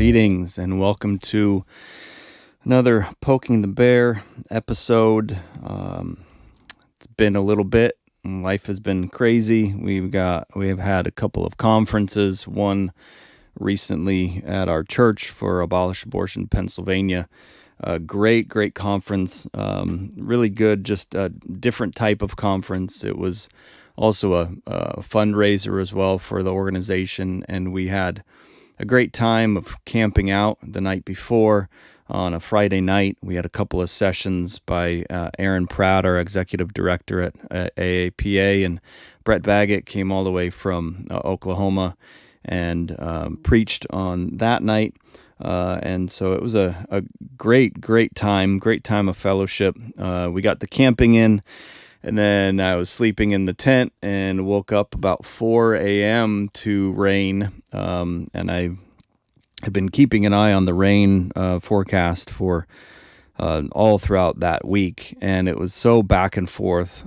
Greetings and welcome to another Poking the Bear episode. It's been a little bit. Life has been crazy. We have had a couple of conferences. One recently at our church for Abolish Abortion, Pennsylvania. Great conference. Really good. Just a different type of conference. It was also a fundraiser as well for the organization, and we had a great time of camping out the night before on a Friday night. We had a couple of sessions by Aaron Pratt, our executive director at AAPA, and Brett Baggett came all the way from Oklahoma and preached on that night. And so it was a great time of fellowship. We got the camping in, and then I was sleeping in the tent and woke up about 4 a.m. to rain. And I have been keeping an eye on the rain forecast for all throughout that week. And it was so back and forth.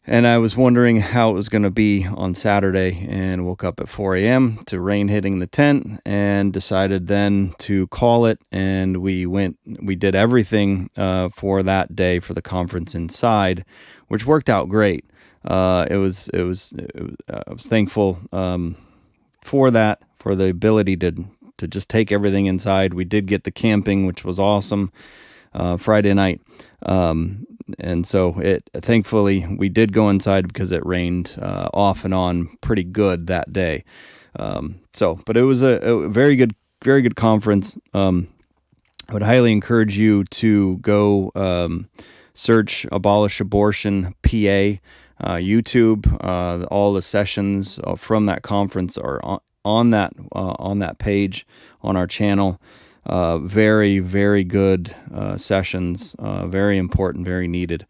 And I was wondering how it was going to be on Saturday, and woke up at 4 a.m. to rain hitting the tent, and decided then to call it. And we did everything for that day for the conference inside, which worked out great. I was thankful for that, for the ability to just take everything inside. We did get the camping, which was awesome, Friday night. And so thankfully we did go inside because it rained off and on pretty good that day. But it was a very good conference. I would highly encourage you to go search Abolish Abortion PA, YouTube. All the sessions from that conference are on that page on our channel. Very good sessions, very important, very needed.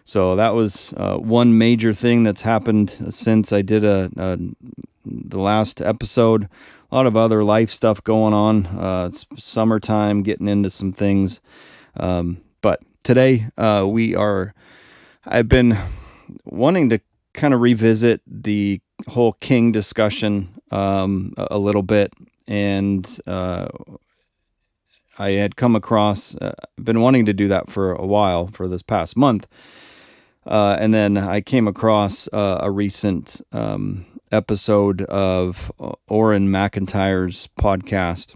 So that was one major thing that's happened since I did the last episode. A lot of other life stuff going on. It's summertime, getting into some things. But today I've been wanting to kind of revisit the whole king discussion a little bit, and I had come across, been wanting to do that for a while, for this past month. And then I came across a recent episode of Auron MacIntyre's podcast,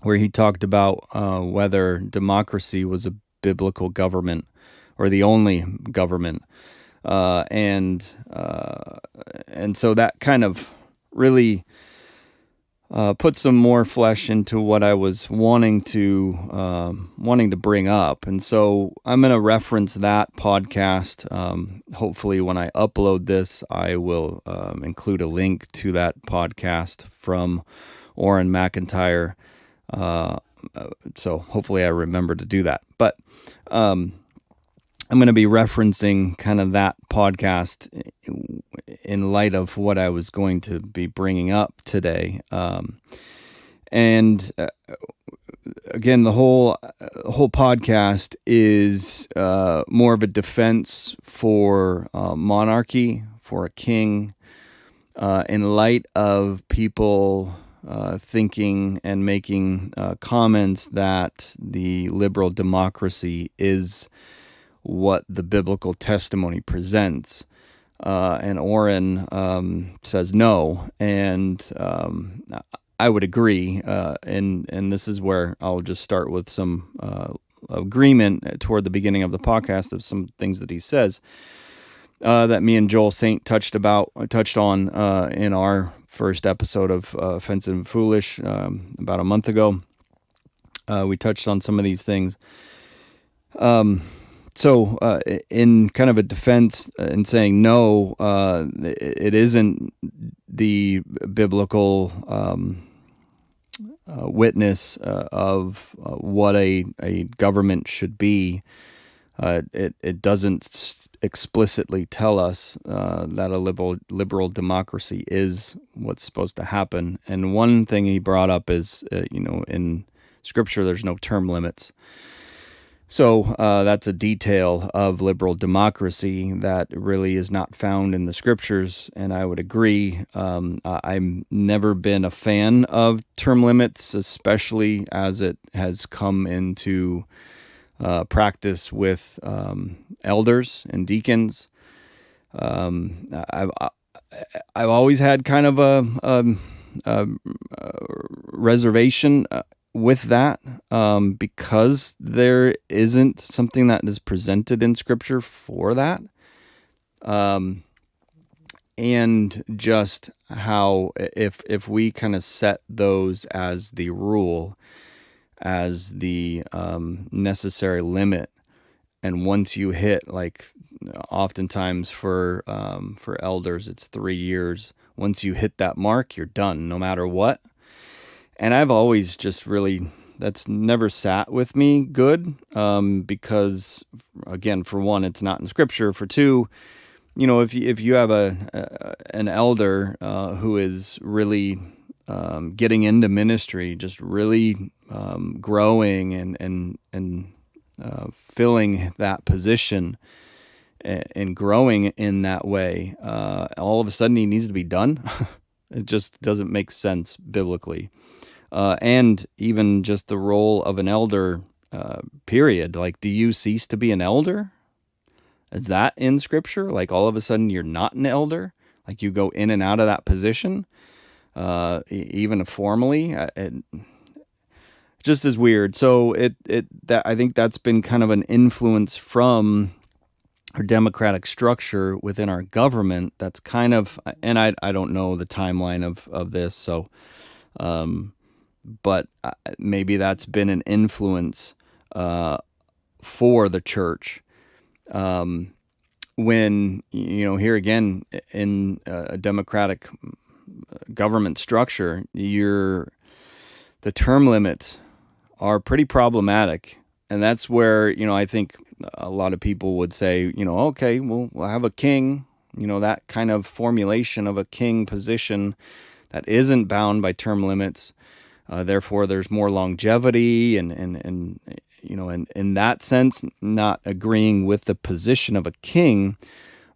where he talked about whether democracy was a biblical government or the only government. And so that kind of really put some more flesh into what I was wanting to bring up. And so I'm going to reference that podcast. Hopefully when I upload this, I will include a link to that podcast from Auron MacIntyre. So hopefully I remember to do that. But I'm going to be referencing kind of that podcast in light of what I was going to be bringing up today. And again, the whole podcast is more of a defense for monarchy, for a king, in light of people thinking and making comments that the liberal democracy is what the biblical testimony presents. And Auron says no, and I would agree. And this is where I'll just start with some agreement toward the beginning of the podcast of some things that he says that me and Joel Saint touched on in our first episode of Offensive and Foolish about a month ago. We touched on some of these things. So in kind of a defense and saying no, it isn't the biblical witness of what a government should be. It doesn't explicitly tell us that a liberal democracy is what's supposed to happen. And one thing he brought up is, in Scripture, there's no term limits. So that's a detail of liberal democracy that really is not found in the scriptures, and I would agree. I've never been a fan of term limits, especially as it has come into practice with elders and deacons. I've always had kind of a reservation with that, because there isn't something that is presented in Scripture for that. And just how if we kind of set those as the rule, as the necessary limit, and once you hit, like oftentimes for elders, it's 3 years. Once you hit that mark, you're done, no matter what. And I've always just really, that's never sat with me good, because, again, for one, it's not in Scripture. For two, if you have an elder who is really getting into ministry, just really growing and filling that position and growing in that way, all of a sudden he needs to be done. It just doesn't make sense biblically. And even just the role of an elder, period. Like, do you cease to be an elder? Is that in Scripture? Like, all of a sudden you're not an elder? Like, you go in and out of that position, even formally? It just is weird. So that I think that's been kind of an influence from our democratic structure within our government. That's kind of, and I don't know the timeline of this, so but maybe that's been an influence for the church. When, here again, in a democratic government structure, the term limits are pretty problematic. And that's where, I think a lot of people would say, okay, we'll have a king, that kind of formulation of a king position that isn't bound by term limits. Therefore, there's more longevity, and in that sense, not agreeing with the position of a king,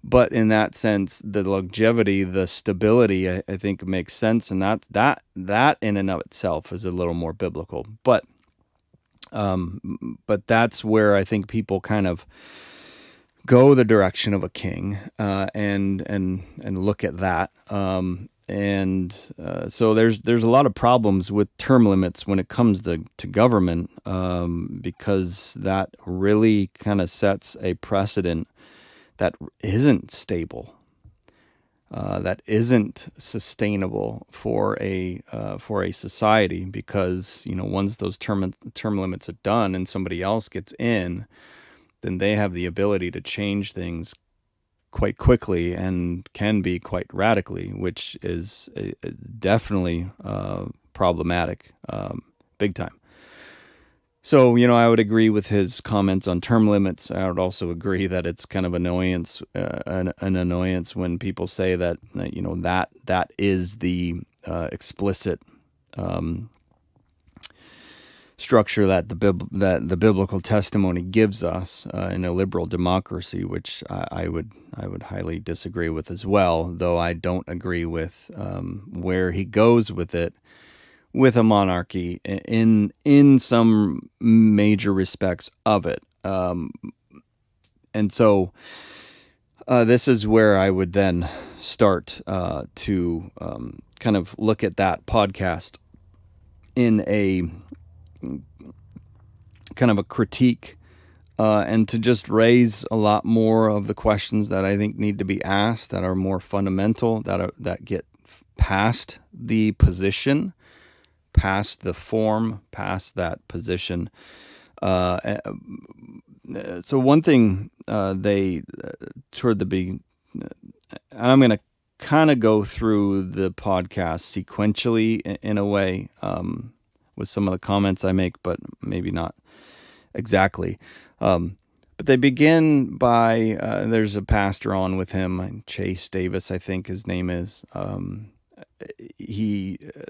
but in that sense, the longevity, the stability, I think makes sense, and that in and of itself is a little more biblical. But that's where I think people kind of go the direction of a king, and look at that. So there's a lot of problems with term limits when it comes to government, because that really kind of sets a precedent that isn't stable, that isn't sustainable for a society. Because once those term limits are done and somebody else gets in, then they have the ability to change things quite quickly and can be quite radically, which is definitely problematic, big time. So, I would agree with his comments on term limits. I would also agree that it's kind of an annoyance when people say that, that is the explicit structure that the biblical testimony gives us in a liberal democracy, which I would highly disagree with as well. Though I don't agree with where he goes with it, with a monarchy in some major respects of it. And so this is where I would then start to kind of look at that podcast in a kind of a critique, and to just raise a lot more of the questions that I think need to be asked, that are more fundamental, that get past the position, past the form, past that position. So one thing they toward the beginning, I'm going to kind of go through the podcast sequentially in a way, with some of the comments I make, but maybe not exactly. But they begin by, there's a pastor on with him, Chase Davis, I think his name is.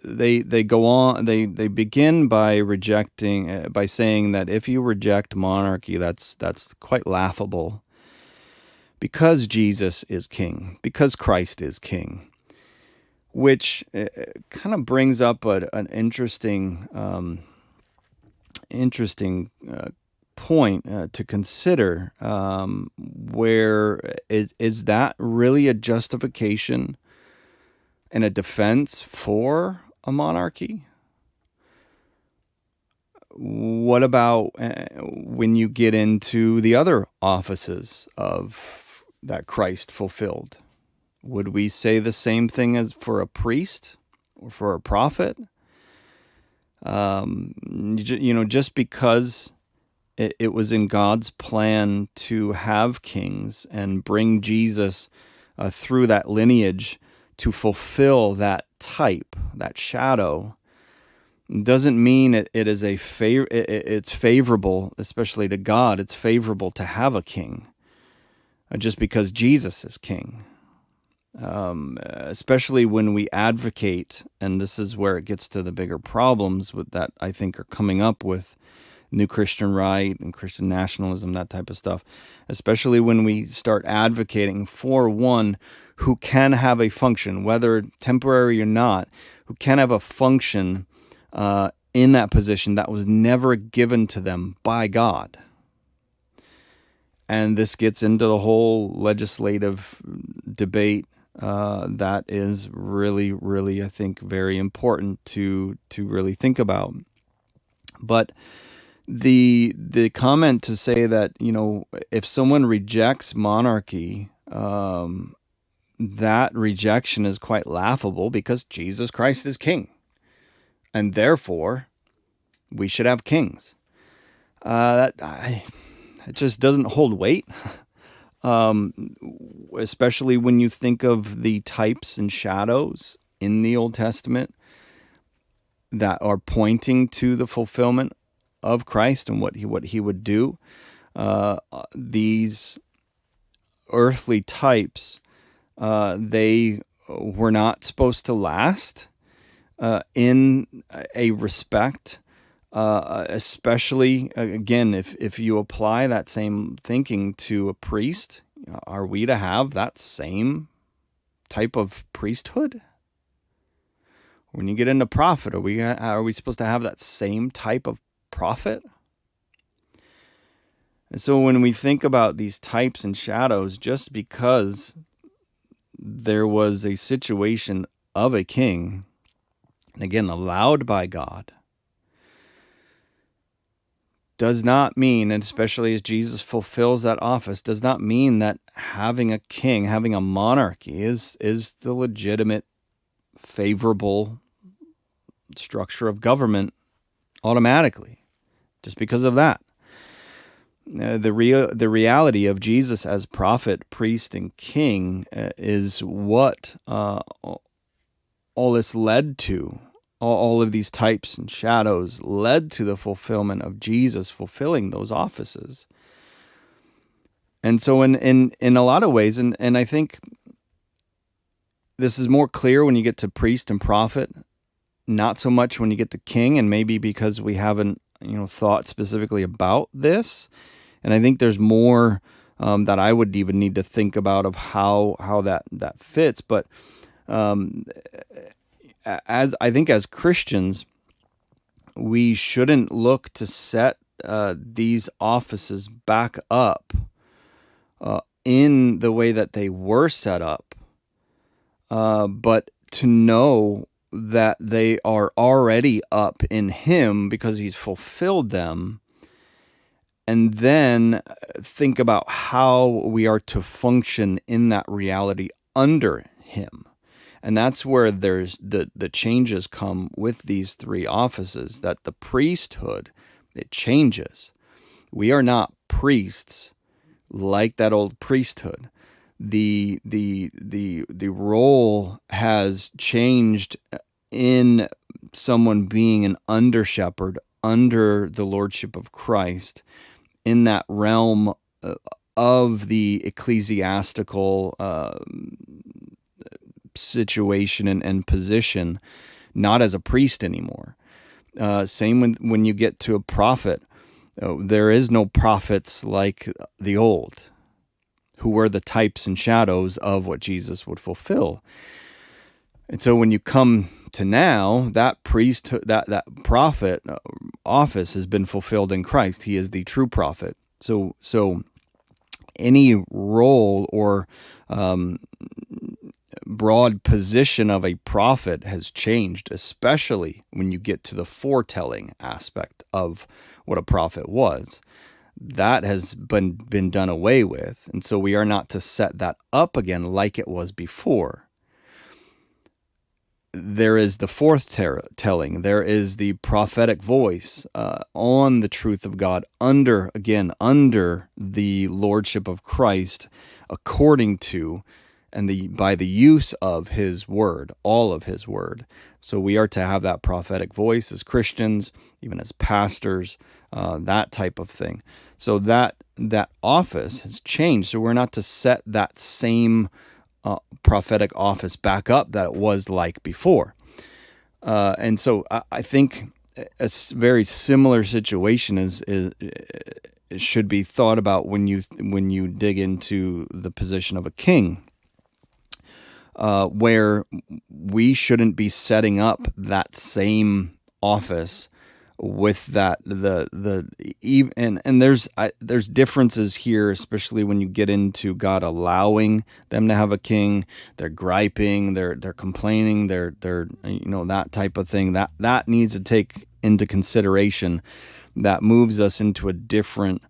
they go on, they begin by rejecting, by saying that if you reject monarchy, that's quite laughable, because Jesus is king, because Christ is king, which kind of brings up an interesting point to consider. Where is that really a justification and a defense for a monarchy? What about when you get into the other offices of that Christ fulfilled? Would we say the same thing as for a priest or for a prophet? Just because it was in God's plan to have kings and bring Jesus through that lineage to fulfill that type, that shadow, doesn't mean it is it's favorable, especially to God. It's favorable to have a king just because Jesus is king. Especially when we advocate, and this is where it gets to the bigger problems with that I think are coming up with New Christian Right and Christian nationalism, that type of stuff, especially when we start advocating for one who can have a function, whether temporary or not, who can have a function in that position that was never given to them by God. And this gets into the whole legislative debate that is really, really, I think, very important to really think about. But the comment to say that, if someone rejects monarchy, that rejection is quite laughable because Jesus Christ is king, and therefore we should have kings. It just doesn't hold weight. Especially when you think of the types and shadows in the Old Testament that are pointing to the fulfillment of Christ and what he would do. These earthly types, they were not supposed to last in a respect. Especially, again, if you apply that same thinking to a priest, are we to have that same type of priesthood? When you get into prophet, are we supposed to have that same type of prophet? And so when we think about these types and shadows, just because there was a situation of a king, and again, allowed by God, does not mean, and especially as Jesus fulfills that office, does not mean that having a king, having a monarchy is the legitimate, favorable structure of government automatically, just because of that. The reality of Jesus as prophet, priest, and king is what all this led to. All of these types and shadows led to the fulfillment of Jesus fulfilling those offices. And so in a lot of ways, and I think this is more clear when you get to priest and prophet, not so much when you get to king, and maybe because we haven't thought specifically about this. And I think there's more that I would even need to think about of how that fits. But as Christians, we shouldn't look to set these offices back up in the way that they were set up, but to know that they are already up in Him because He's fulfilled them, and then think about how we are to function in that reality under Him. And that's where there's the changes come with these three offices, that the priesthood, it changes. We are not priests like that old priesthood. The role has changed in someone being an under shepherd under the lordship of Christ in that realm of the ecclesiastical situation and position, not as a priest anymore. Same when you get to a prophet. There is no prophets like the old, who were the types and shadows of what Jesus would fulfill. And so when you come to now, that priest, that prophet office has been fulfilled in Christ. He is the true prophet. So any role or broad position of a prophet has changed, especially when you get to the foretelling aspect of what a prophet was. That has been done away with, and so we are not to set that up again like it was before. There is the foretelling. There is the prophetic voice on the truth of God under the lordship of Christ, according to and by the use of His word, all of His word. So we are to have that prophetic voice as Christians, even as pastors, that type of thing. So that office has changed. So we're not to set that same prophetic office back up that it was like before. And so I think a very similar situation is should be thought about when you dig into the position of a king, where we shouldn't be setting up that same office with that and there's differences here, especially when you get into God allowing them to have a king. They're griping, they're complaining, they're that type of thing that needs to take into consideration. That moves us into a different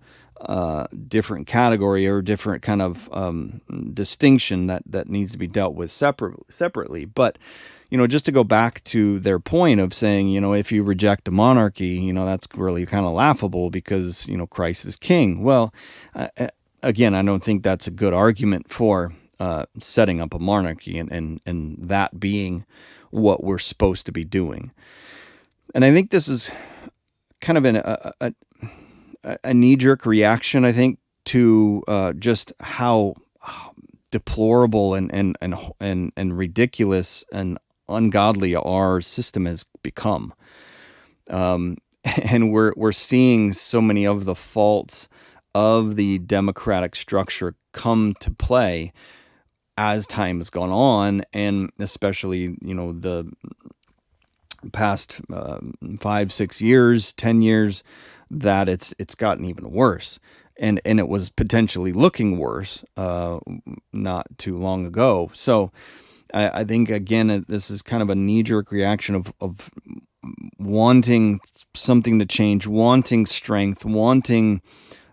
category or different kind of distinction that needs to be dealt with separately. But just to go back to their point of saying, if you reject a monarchy, that's really kind of laughable because, Christ is king. Well, again, I don't think that's a good argument for setting up a monarchy and that being what we're supposed to be doing. And I think this is kind of a knee-jerk reaction, I think, to just how deplorable and ridiculous and ungodly our system has become, and we're seeing so many of the faults of the democratic structure come to play as time has gone on, and especially the past 5, 6 years, 10 years, that it's gotten even worse, and it was potentially looking worse not too long ago. So I think, again, this is kind of a knee-jerk reaction of wanting something to change, wanting strength, wanting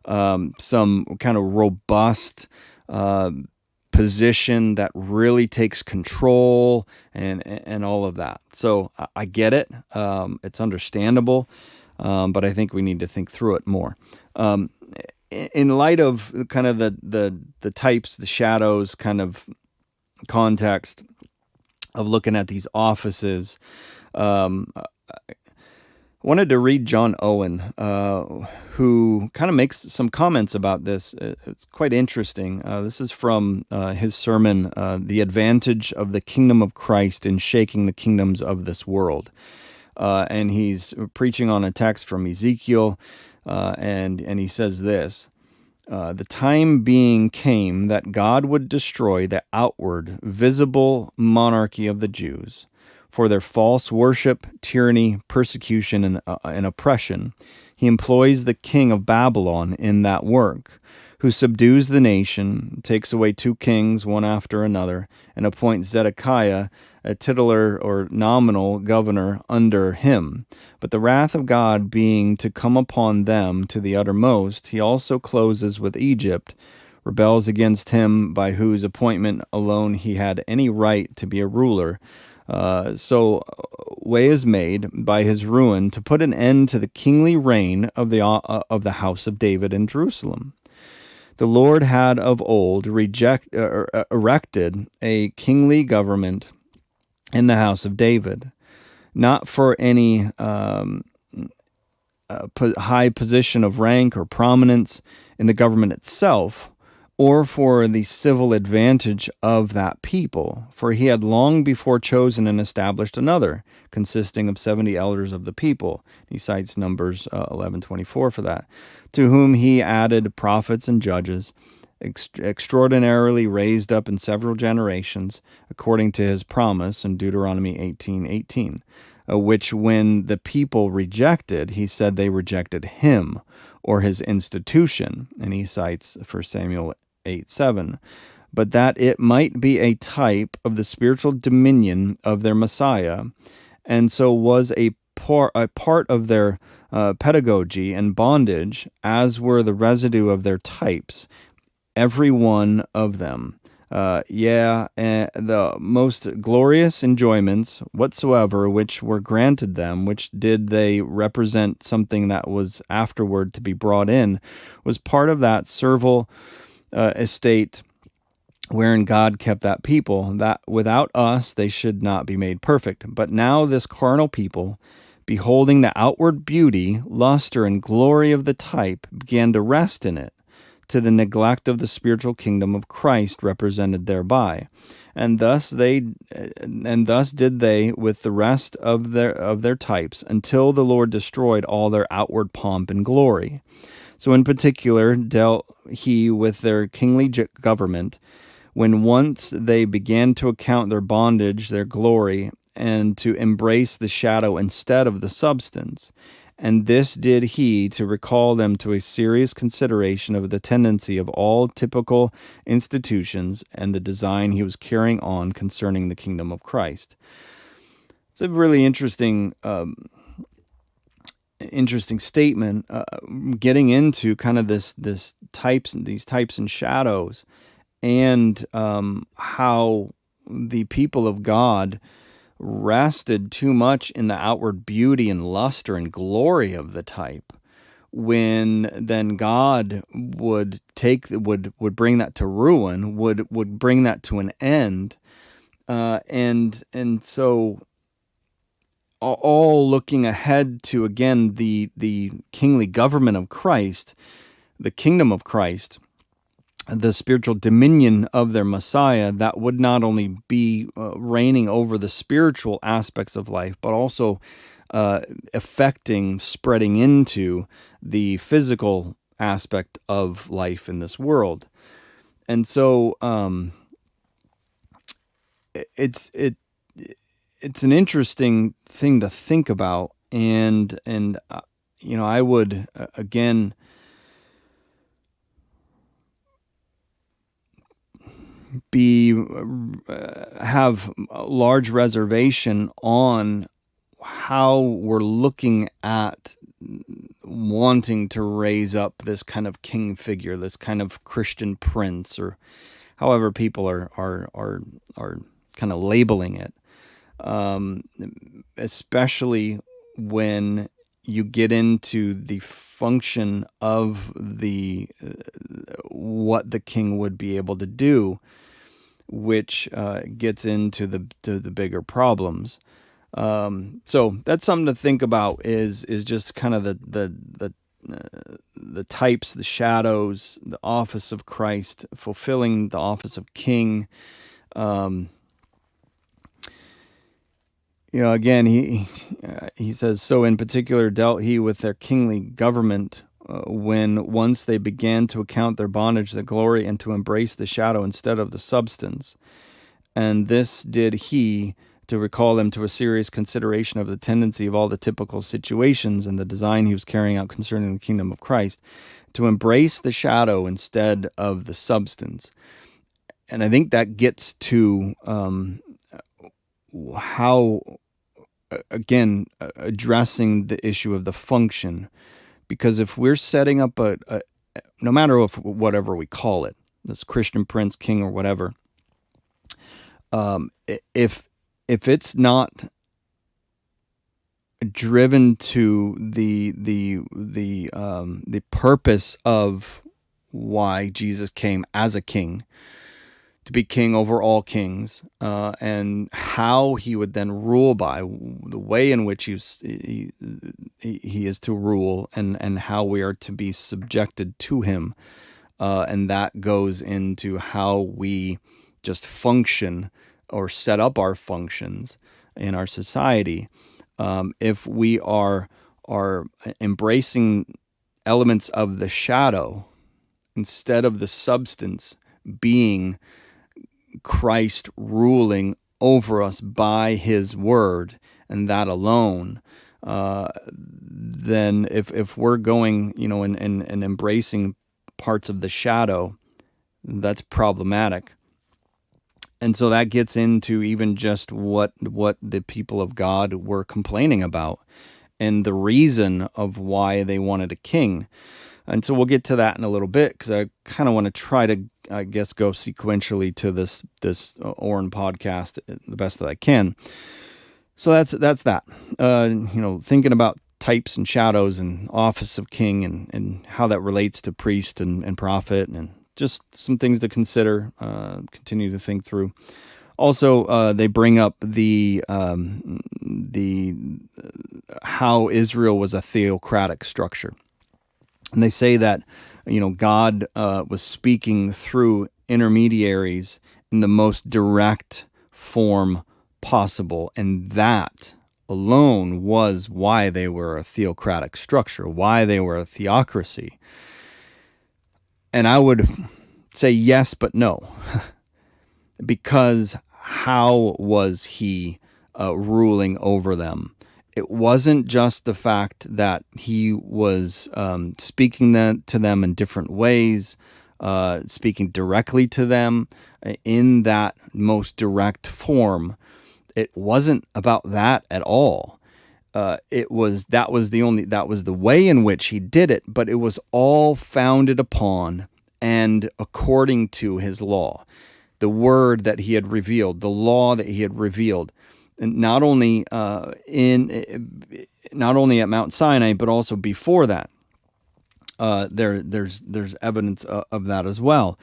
some kind of robust position that really takes control and all of that. So I get it. It's understandable, but I think we need to think through it more. In light of kind of the types, the shadows kind of context of looking at these offices, I wanted to read John Owen, who kind of makes some comments about this. It's quite interesting. This is from his sermon, The Advantage of the Kingdom of Christ in Shaking the Kingdoms of This World. And he's preaching on a text from Ezekiel, and he says this: the time being came that God would destroy the outward, visible monarchy of the Jews for their false worship, tyranny, persecution, and oppression. He employs the king of Babylon in that work, who subdues the nation, takes away 2 kings, one after another, and appoints Zedekiah, a titular or nominal governor, under him. But the wrath of God being to come upon them to the uttermost, he also closes with Egypt, rebels against him by whose appointment alone he had any right to be a ruler. So way is made by his ruin to put an end to the kingly reign of the house of David in Jerusalem. The Lord had of old erected a kingly government in the house of David, not for any high position of rank or prominence in the government itself, or for the civil advantage of that people, for he had long before chosen and established another, consisting of 70 elders of the people. He cites Numbers 11:24 for that, to whom he added prophets and judges, extraordinarily raised up in several generations, according to his promise in Deuteronomy 18:18, which when the people rejected, he said they rejected him, or his institution, and he cites 1 Samuel 8:7, but that it might be a type of the spiritual dominion of their Messiah, and so was a part of their pedagogy and bondage, as were the residue of their types, every one of them. The most glorious enjoyments whatsoever which were granted them, which did they represent something that was afterward to be brought in, was part of that servile estate wherein God kept that people, that without us they should not be made perfect. But now this carnal people, beholding the outward beauty, luster, and glory of the type, began to rest in it, to the neglect of the spiritual kingdom of Christ represented thereby. And thus did they with the rest of their types, until the Lord destroyed all their outward pomp and glory. So in particular dealt he with their kingly government, when once they began to account their bondage their glory, and to embrace the shadow instead of the substance. And this did he to recall them to a serious consideration of the tendency of all typical institutions and the design he was carrying on concerning the kingdom of Christ. It's a really interesting statement, getting into kind of these types and shadows, and how the people of God rested too much in the outward beauty and luster and glory of the type, when then God would bring that to ruin, would bring that to an end, and so all looking ahead to, again, the kingly government of Christ, the kingdom of Christ, the spiritual dominion of their Messiah, that would not only be reigning over the spiritual aspects of life, but also spreading into the physical aspect of life in this world. And so it's an interesting thing to think about, and I would again have a large reservation on how we're looking at wanting to raise up this kind of king figure, this kind of Christian prince, or however people are kind of labeling it, especially when you get into the function of what the king would be able to do, which gets into the bigger problems. So that's something to think about. Is just kind of the types, the shadows, the office of Christ, fulfilling the office of king. Again, he says, so in particular dealt he with their kingly government, when once they began to account their bondage the glory, and to embrace the shadow instead of the substance. And this did he to recall them to a serious consideration of the tendency of all the typical situations and the design he was carrying out concerning the kingdom of Christ, to embrace the shadow instead of the substance. And I think that gets to how, again, addressing the issue of the function. Because if we're setting up no matter whatever we call it, this Christian prince, king, or whatever, if it's not driven to the purpose of why Jesus came as a king, to be king over all kings, and how he would then rule, by the way in which he is to rule, and how we are to be subjected to him, and that goes into how we just function or set up our functions in our society. If we are embracing elements of the shadow instead of the substance being Christ ruling over us by his word and that alone, then if we're going, and embracing parts of the shadow, that's problematic. And so that gets into even just what the people of God were complaining about and the reason of why they wanted a king. And so we'll get to that in a little bit, because I kind of want to try to, I guess, go sequentially to this Auron podcast the best that I can. So that's that. Thinking about types and shadows and office of king and how that relates to priest and prophet, and just some things to consider, continue to think through. Also, they bring up the how Israel was a theocratic structure. And they say that, God was speaking through intermediaries in the most direct form possible. And that alone was why they were a theocratic structure, why they were a theocracy. And I would say yes, but no. Because how was he ruling over them? It wasn't just the fact that he was speaking to them in different ways, speaking directly to them in that most direct form. It wasn't about that at all. That was the way in which he did it, but it was all founded upon and according to his law, the word that he had revealed, the law that he had revealed. And not only at Mount Sinai, but also before that. There's evidence of that as well.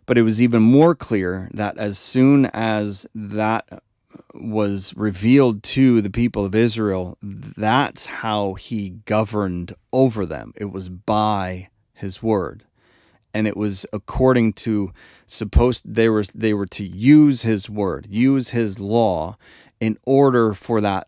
But it was even more clear that as soon as that was revealed to the people of Israel, that's how he governed over them. It was by his word. And it was according to they were to use his word, use his law, in order for that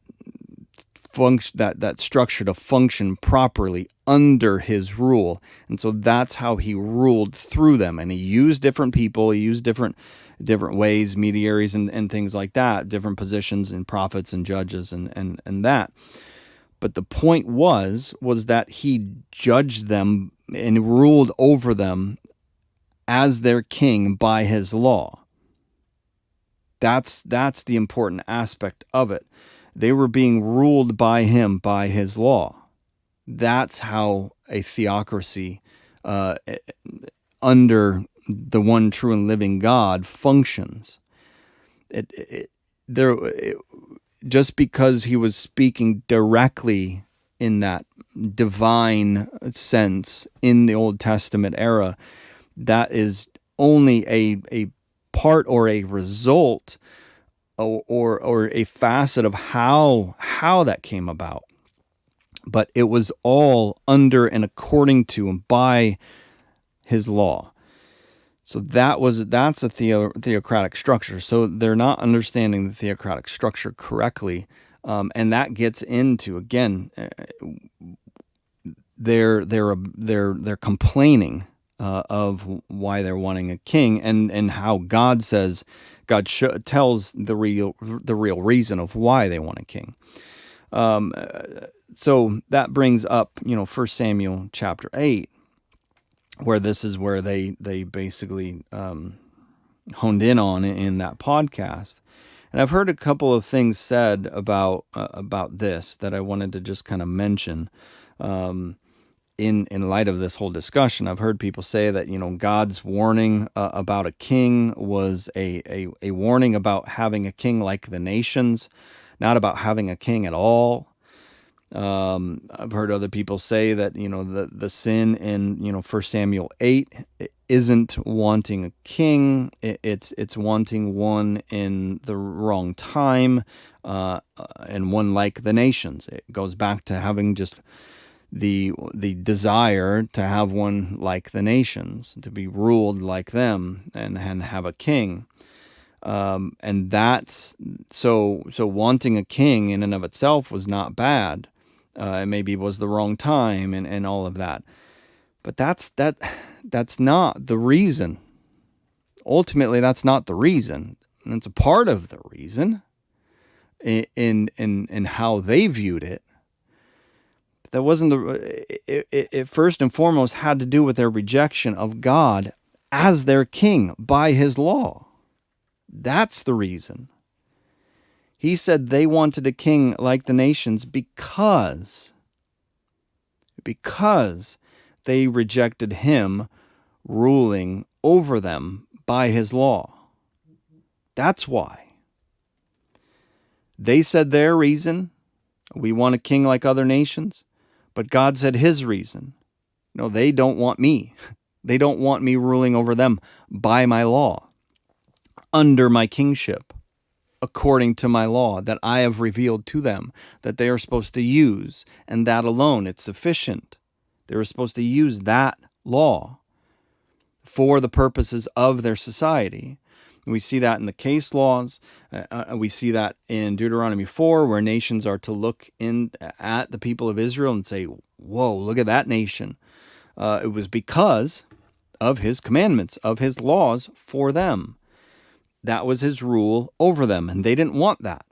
structure to function properly under his rule. And so that's how he ruled through them. And he used different people, he used different ways, mediaries and things like that, different positions and prophets and judges and that. But the point was that he judged them and ruled over them as their king by his law. That's the important aspect of it. They were being ruled by him, by his law. That's how a theocracy under the one true and living God functions. Just because he was speaking directly in that divine sense in the Old Testament era, that is only a part or a result or a facet of how that came about. But it was all under and according to and by his law. So that's a theocratic structure. So they're not understanding the theocratic structure correctly, and that gets into, again, they're complaining of why they're wanting a king, and how God tells the real reason of why they want a king. So that brings up 1 Samuel chapter 8, where this is where they basically honed in on in that podcast. And I've heard a couple of things said about this that I wanted to just kind of mention. In light of this whole discussion, I've heard people say that God's warning about a king was a warning about having a king like the nations, not about having a king at all. I've heard other people say that the sin in 1 Samuel 8 isn't wanting a king; it's wanting one in the wrong time, and one like the nations. It goes back to having just the desire to have one like the nations, to be ruled like them, and have a king. And that's so wanting a king in and of itself was not bad. Maybe it was the wrong time and all of that. But that's not the reason. Ultimately, that's not the reason. And it's a part of the reason in how they viewed it. That wasn't it first and foremost had to do with their rejection of God as their king by his law. That's the reason. He said they wanted a king like the nations because they rejected him ruling over them by his law. That's why. They said their reason, we want a king like other nations. But God said his reason. No, they don't want me. They don't want me ruling over them by my law, under my kingship, according to my law that I have revealed to them that they are supposed to use, and that alone, it's sufficient. They were supposed to use that law for the purposes of their society. We see that in the case laws. We see that in Deuteronomy 4, where nations are to look at the people of Israel and say, whoa, look at that nation. It was because of his commandments, of his laws for them. That was his rule over them, and they didn't want that.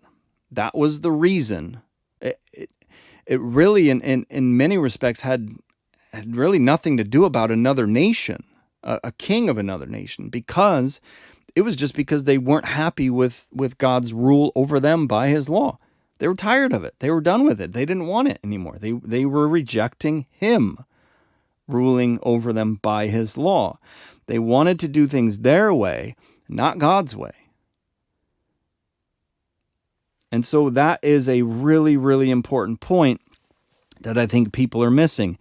That was the reason. It really, in many respects, had really nothing to do about another nation, a king of another nation, because it was just because they weren't happy with God's rule over them by his law. They were tired of it. They were done with it. They didn't want it anymore. They were rejecting him ruling over them by his law. They wanted to do things their way, not God's way. And so that is a really, really important point that I think people are missing.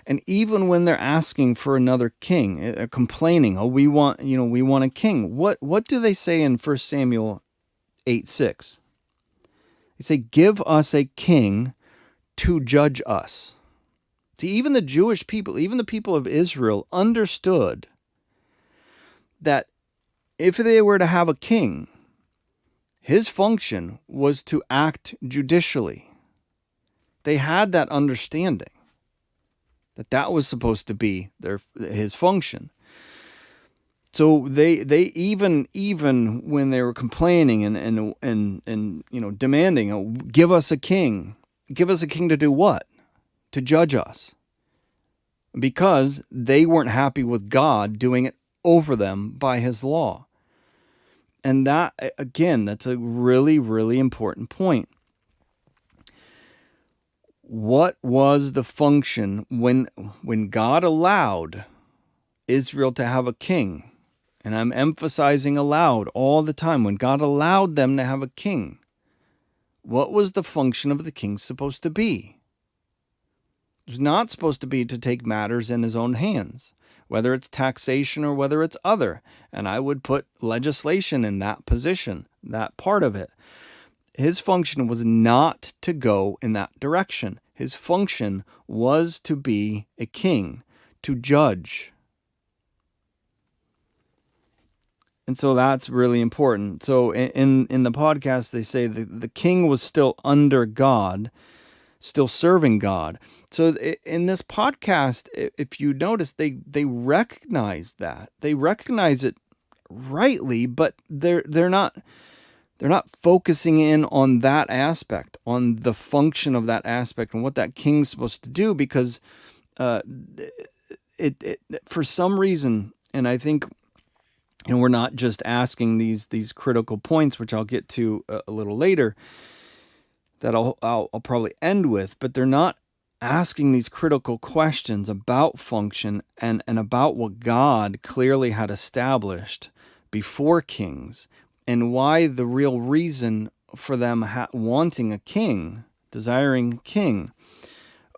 And even when they're asking for another king, complaining, we want a king. What do they say in 1 Samuel 8:6? They say, give us a king to judge us. See, even the Jewish people, even the people of Israel understood that if they were to have a king, his function was to act judicially. They had that understanding. That was supposed to be his function. So they even when they were complaining and demanding, give us a king. Give us a king to do what? To judge us. Because they weren't happy with God doing it over them by his law. And that, again, that's a really, really important point. What was the function when God allowed Israel to have a king? And I'm emphasizing allowed all the time. When God allowed them to have a king, what was the function of the king supposed to be? It was not supposed to be to take matters in his own hands, whether it's taxation or whether it's other. And I would put legislation in that position, that part of it. His function was not to go in that direction. His function was to be a king, to judge. And so that's really important. So in the podcast, they say the king was still under God, still serving God. So in this podcast, if you notice, they recognize that. They recognize it rightly, but they're not focusing in on that aspect, on the function of that aspect and what that king's supposed to do, because it for some reason, and I think, and we're not just asking these critical points, which I'll get to a little later, that I'll probably end with, but they're not asking these critical questions about function and about what God clearly had established before kings, and why the real reason for them wanting a king, desiring a king.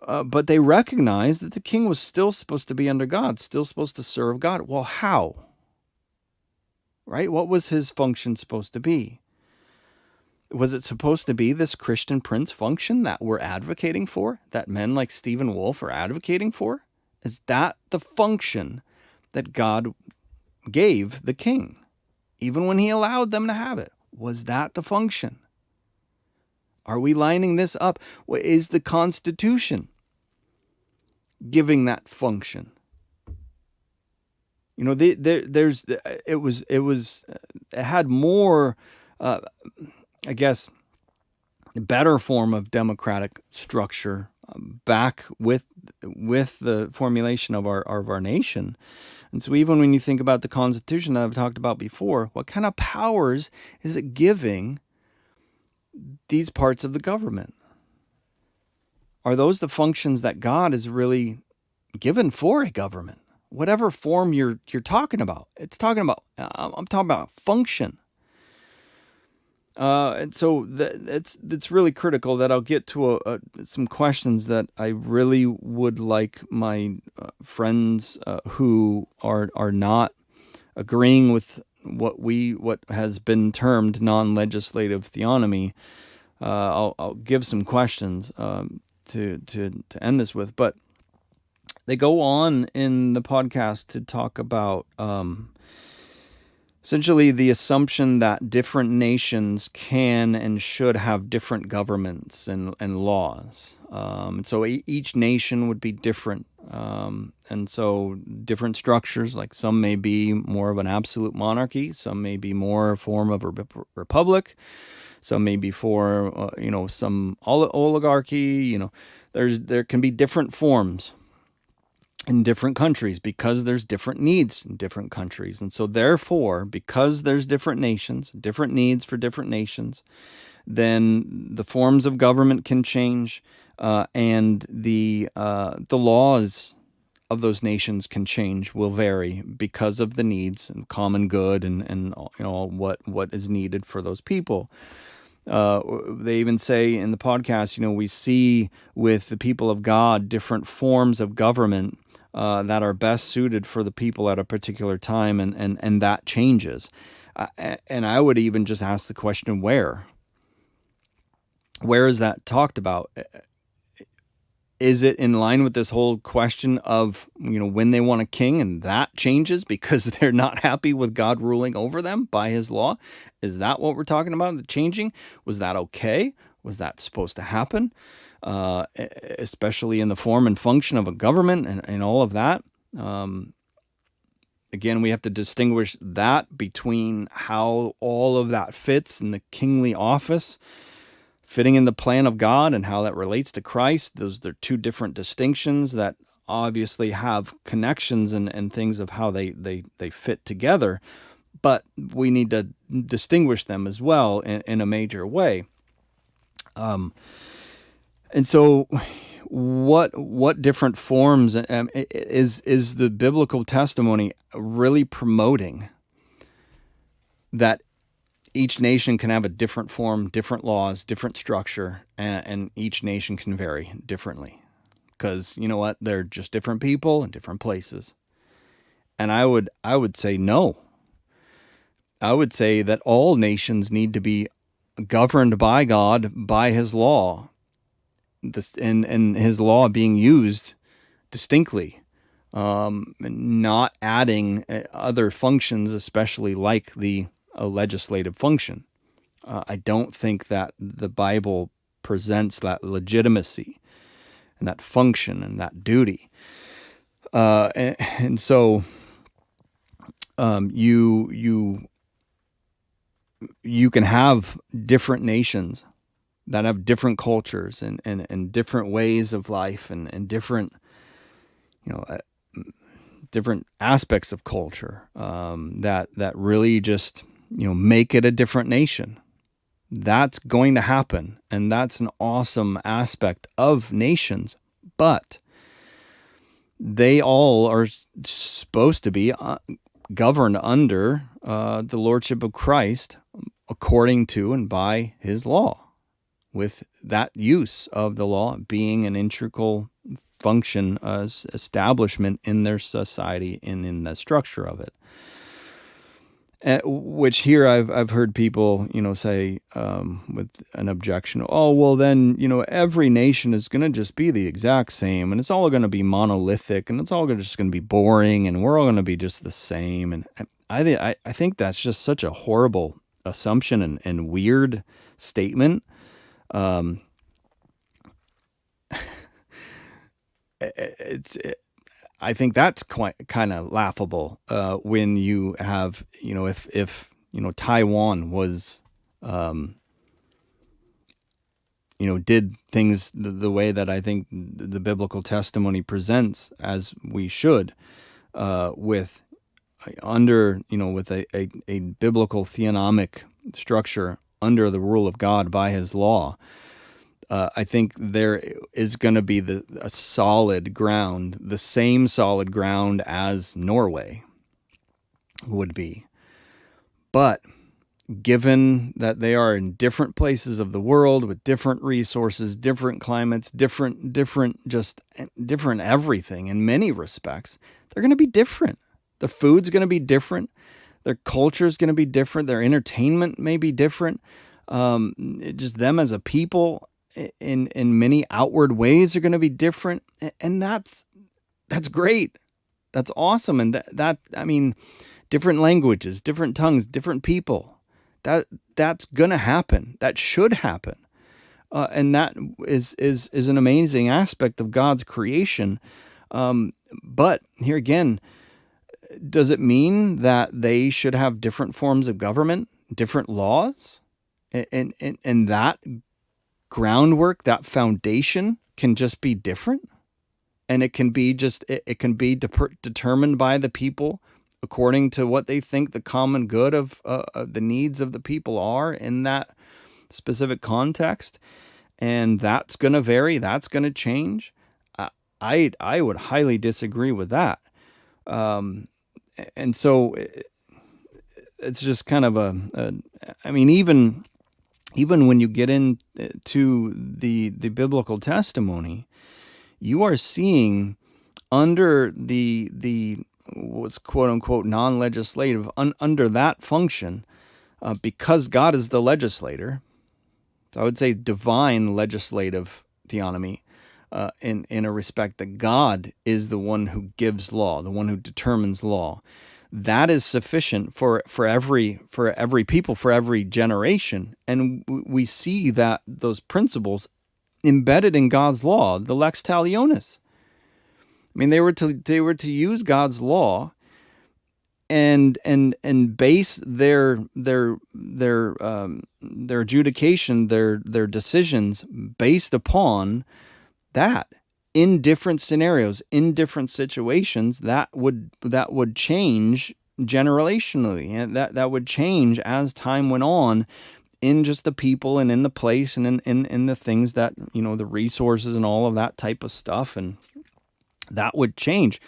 But they recognize that the king was still supposed to be under God, still supposed to serve God. Well, how? Right? What was his function supposed to be? Was it supposed to be this Christian Prince function that we're advocating for, that men like Stephen Wolfe are advocating for? Is that the function that God gave the king, even when he allowed them to have it? Was that the function? Are we lining this up? Is the Constitution giving that function? You know, it had more, I guess, better form of democratic structure back with the formulation of our nation. And so even when you think about the Constitution that I've talked about before, what kind of powers is it giving these parts of the government? Are those the functions that God is really given for a government? Whatever form you're talking about, I'm talking about function. And so it's really critical that I'll get to some questions that I really would like my friends who are not agreeing with what has been termed non-legislative theonomy. I'll give some questions to end this with, but they go on in the podcast to talk about essentially the assumption that different nations can and should have different governments and laws. And so each nation would be different. And so different structures, like some may be more of an absolute monarchy, some may be more a form of a republic, some may be for, some oligarchy. There can be different forms in different countries because there's different needs in different countries. And so therefore, because there's different nations, different needs for different nations, then the forms of government can change, and the laws of those nations can change, will vary because of the needs and common good and what is needed for those people. They even say in the podcast, we see with the people of God different forms of government that are best suited for the people at a particular time, and that changes. And I would even just ask the question, where is that talked about? Is it in line with this whole question of, when they want a king and that changes because they're not happy with God ruling over them by his law? Is that what we're talking about, the changing? Was that okay? Was that supposed to happen? Especially in the form and function of a government and all of that. Again, we have to distinguish that between how all of that fits in the kingly office, fitting in the plan of God, and how that relates to Christ. Those are two different distinctions that obviously have connections and things of how they fit together, but we need to distinguish them as well in a major way. And so what different forms is the biblical testimony really promoting that each nation can have a different form, different laws, different structure, and each nation can vary differently? Because you know what? They're just different people in different places. And I would say no. I would say that all nations need to be governed by God, by his law, and his law being used distinctly, not adding other functions, especially like the legislative function. I don't think that the Bible presents that legitimacy and that function and that duty. And so you can have different nations that have different cultures and different ways of life and different, different aspects of culture that really just, make it a different nation. That's going to happen, and that's an awesome aspect of nations, but they all are supposed to be governed under the lordship of Christ according to and by his law, with that use of the law being an integral function as establishment in their society and in the structure of it. Which here I've heard people, say with an objection, oh, well, then, every nation is going to just be the exact same, and it's all going to be monolithic, and it's all just going to be boring, and we're all going to be just the same. And I think that's just such a horrible assumption and weird statement. I think that's quite kind of laughable when you have, if Taiwan was, did things the way that I think the biblical testimony presents as we should, with a biblical theonomic structure under the rule of God by His law. I think there is going to be a solid ground, the same solid ground as Norway would be. But given that they are in different places of the world with different resources, different climates, different everything in many respects, they're going to be different. The food's going to be different. Their culture is going to be different. Their entertainment may be different. Just them as a people in many outward ways are going to be different, and that's great. That's awesome. And that I mean, different languages, different tongues, different people. That's going to happen. That should happen. And that is an amazing aspect of God's creation. But here again, does it mean that they should have different forms of government, different laws, and that groundwork, that foundation can just be different, and it can be determined by the people according to what they think the common good of the needs of the people are in that specific context, and that's going to vary, that's going to change. I would highly disagree with that, and so it's just kind of I mean, even when you get into the biblical testimony, you are seeing under the what's quote unquote non-legislative, under that function, because God is the legislator. So I would say divine legislative theonomy, in a respect that God is the one who gives law, the one who determines law. That is sufficient for every people, for every generation. And we see that those principles embedded in God's law, the lex talionis. I mean, they were to use God's law and base their adjudication, their decisions based upon that. In different scenarios, in different situations, that would change generationally, and that would change as time went on, in just the people and in the place and in the things that, the resources and all of that type of stuff, and that would change.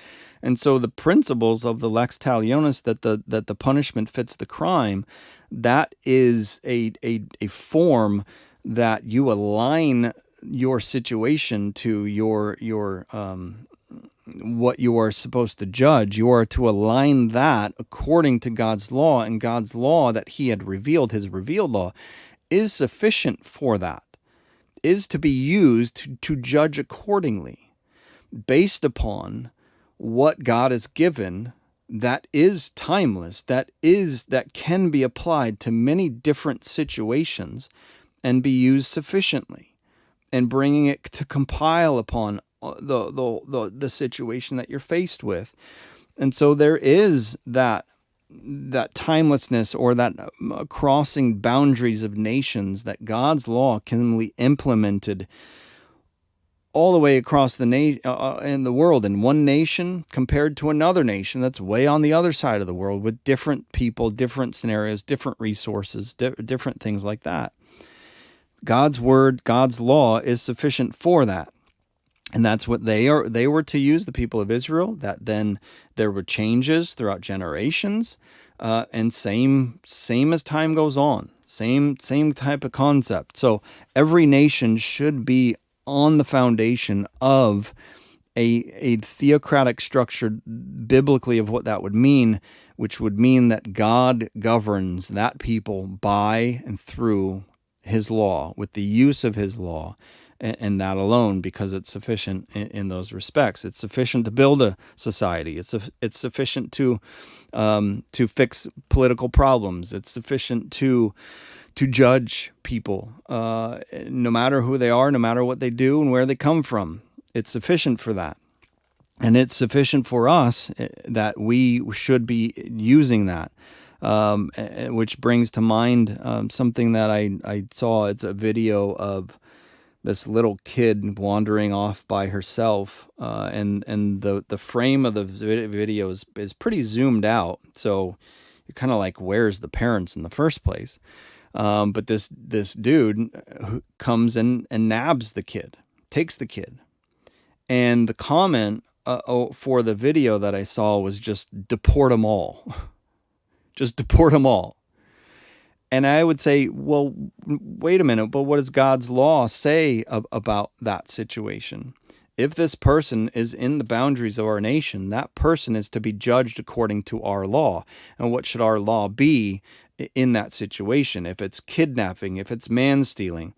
And so the principles of the lex talionis, that the punishment fits the crime, that is a form that you align your situation to your what you are supposed to judge. You are to align that according to God's law, and God's law that He had revealed, His revealed law, is sufficient for that, is to be used to judge accordingly, based upon what God has given, that is timeless, that can be applied to many different situations and be used sufficiently, and bringing it to compile upon the situation that you're faced with. And so there is that timelessness, or that crossing boundaries of nations, that God's law can be implemented all the way across in the world, in one nation compared to another nation that's way on the other side of the world, with different people, different scenarios, different resources, different things like that. God's word, God's law is sufficient for that. And that's what they were to use, the people of Israel. That then there were changes throughout generations, and same as time goes on, same type of concept. So every nation should be on the foundation of a theocratic structure, biblically, of what that would mean, which would mean that God governs that people by and through his law, with the use of his law, and that alone, because it's sufficient in those respects. It's sufficient to build a society. It's sufficient to fix political problems. It's sufficient to judge people, no matter who they are, no matter what they do and where they come from. It's sufficient for that. And it's sufficient for us that we should be using that, which brings to mind something that I saw. It's a video of this little kid wandering off by herself, and the frame of the video is pretty zoomed out. So you're kind of like, where's the parents in the first place? But this dude comes in and nabs the kid, takes the kid. And the comment for the video that I saw was just deport them all. Just deport them all. And I would say, well, wait a minute, but what does God's law say about that situation? If this person is in the boundaries of our nation, that person is to be judged according to our law. And what should our law be in that situation? If it's kidnapping, if it's man-stealing,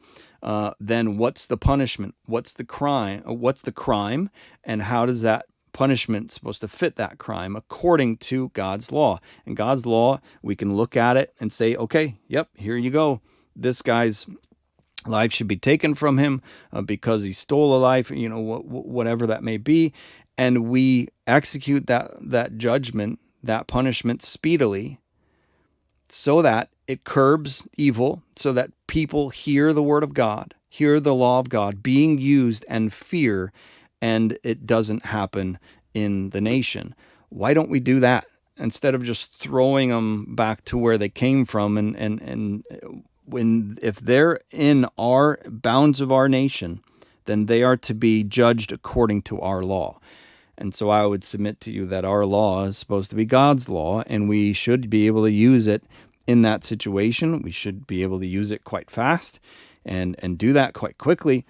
then what's the punishment? What's the crime? And how does that punishment supposed to fit that crime according to God's law? And God's law, we can look at it and say, okay, yep, here you go. This guy's life should be taken from him because he stole a life, whatever that may be. And we execute that judgment, that punishment speedily, so that it curbs evil, so that people hear the word of God, hear the law of God being used and fear, and it doesn't happen in the nation. Why don't we do that instead of just throwing them back to where they came from? And if they're in our bounds of our nation, then they are to be judged according to our law. And so I would submit to you that our law is supposed to be God's law, and we should be able to use it in that situation. We should be able to use it quite fast and do that quite quickly.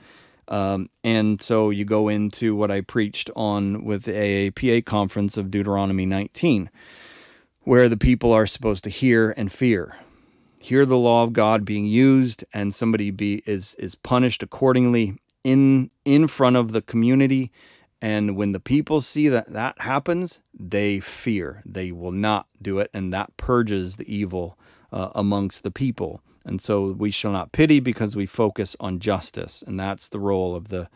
And so you go into what I preached on with the AAPA conference of Deuteronomy 19, where the people are supposed to hear and fear. Hear the law of God being used, and somebody is punished accordingly in front of the community. And when the people see that happens, they fear. They will not do it, and that purges the evil amongst the people. And so we shall not pity, because we focus on justice, and that's the role of the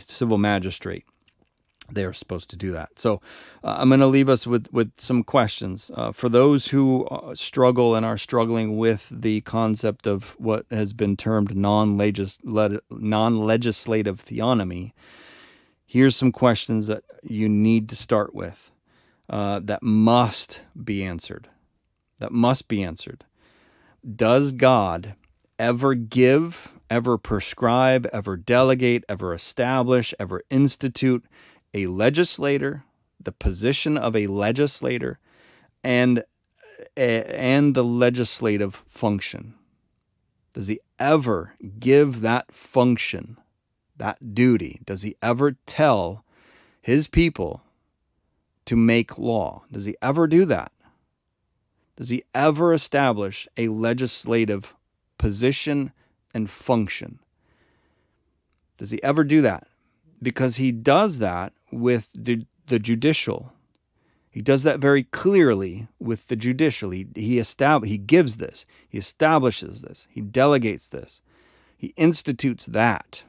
civil magistrate. They are supposed to do that. So I'm going to leave us with some questions for those who struggle and are struggling with the concept of what has been termed non-legislative theonomy. Here's some questions that you need to start with that must be answered. Does God ever give, ever prescribe, ever delegate, ever establish, ever institute a legislator, the position of a legislator, and the legislative function? Does he ever give that function, that duty? Does he ever tell his people to make law? Does he ever do that? Does he ever establish a legislative position and function? Does he ever do that? Because he does that with the judicial. He does that very clearly with the judicial. He gives this. He establishes this. He delegates this. He institutes that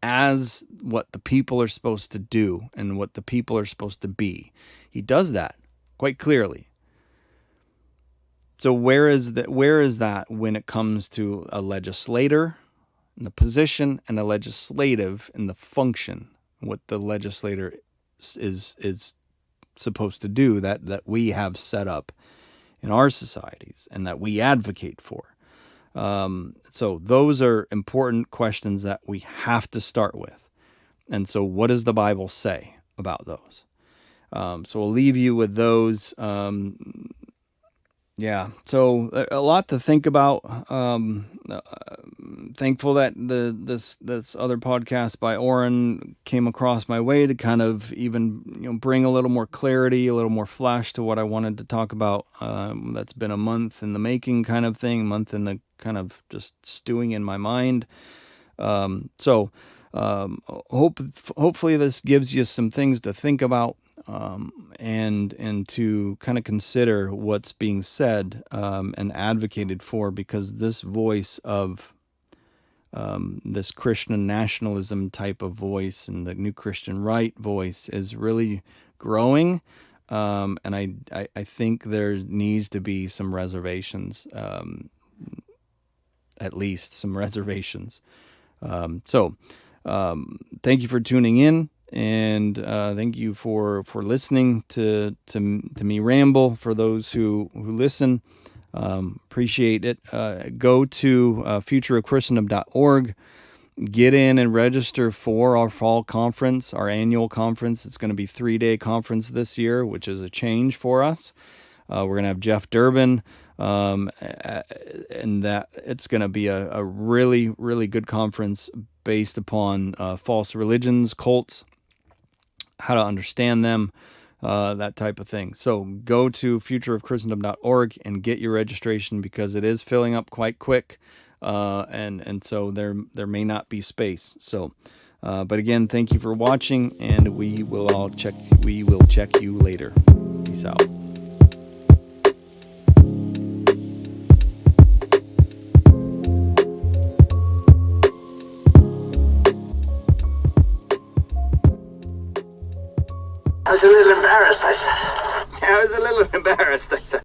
as what the people are supposed to do and what the people are supposed to be. He does that quite clearly. So where is that when it comes to a legislator in the position and a legislative in the function, what the legislator is supposed to do that we have set up in our societies and that we advocate for? So those are important questions that we have to start with. And so what does the Bible say about those? So we'll leave you with those. Yeah, so a lot to think about. Thankful that this other podcast by Auron came across my way to kind of even bring a little more clarity, a little more flash to what I wanted to talk about. That's been a month in the making, kind of thing, month in the kind of just stewing in my mind. So hopefully this gives you some things to think about. And to kind of consider what's being said and advocated for, because this voice of this Christian nationalism type of voice and the new Christian right voice is really growing. And I think there needs to be some reservations, at least some reservations. So thank you for tuning in. And thank you for listening to me ramble. For those who listen, appreciate it. Go to futureofchristendom.org. Get in and register for our fall conference, our annual conference. It's going to be a 3-day conference this year, which is a change for us. We're going to have Jeff Durbin, and that it's going to be a really, really good conference based upon false religions, cults, how to understand them, that type of thing. So go to futureofchristendom.org and get your registration, because it is filling up quite quick, and so there may not be space. So, but again, thank you for watching, and we will check you later. Peace out. I was a little embarrassed, I said.